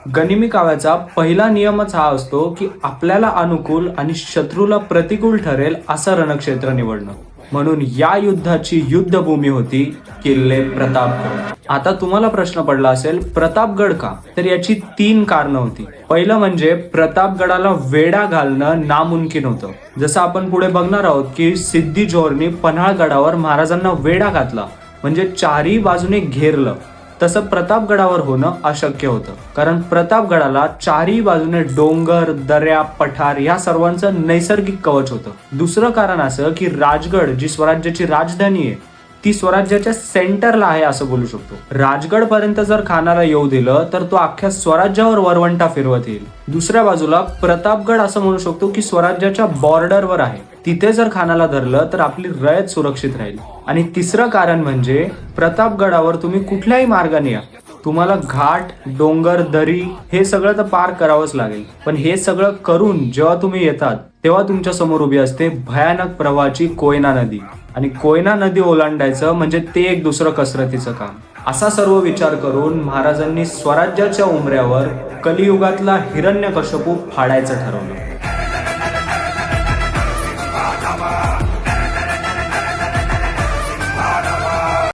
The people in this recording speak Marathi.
गनिमी काव्याचा पहिला नियमच हा असतो की आपल्याला अनुकूल आणि शत्रूला प्रतिकूल ठरेल असं रणक्षेत्र निवडणं. म्हणून या युद्धाची युद्धभूमी होती किल्ले प्रतापगड. आता तुम्हाला प्रश्न पडला असेल, प्रतापगड का? तर याची 3 कारणं होती. पहिलं म्हणजे प्रतापगडाला वेढा घालणं नामुमकिन होतं. जसं आपण पुढे बघणार आहोत की सिद्धी जोहरनी पन्हाळगडावर महाराजांना वेढा घातला, म्हणजे चारही बाजूने घेरलं. तसं प्रतापगडावर होणं अशक्य होतं, कारण प्रतापगडाला चारही बाजूने डोंगर, दऱ्या, पठार या सर्वांचं नैसर्गिक कवच होतं. दुसरं कारण असं की राजगड, जी स्वराज्याची राजधानी आहे, ती स्वराज्याच्या सेंटरला आहे असं बोलू शकतो. राजगड पर्यंत जर खानाला येऊ दिलं तर तो अख्ख्या स्वराज्यावर वरवंटा फिरवत येईल. दुसऱ्या बाजूला प्रतापगड असं म्हणू शकतो की स्वराज्याच्या बॉर्डरवर आहे. तिथे जर खानाला धरलं तर आपली रयत सुरक्षित राहील. आणि तिसरं कारण म्हणजे प्रतापगडावर तुम्ही कुठल्याही मार्गाने या, तुम्हाला घाट, डोंगर, दरी हे सगळं तर पार करावंच लागेल. पण हे सगळं करून जेव्हा तुम्ही येतात तेव्हा तुमच्या समोर उभी असते भयानक प्रवाहाची कोयना नदी. आणि कोयना नदी ओलांडायचं म्हणजे ते एक दुसरं कसरतीचं काम. असा सर्व विचार करून महाराजांनी स्वराज्याच्या उंबऱ्यावर कलियुगातला हिरण्यकश्यपू फाडायचं ठरवलं.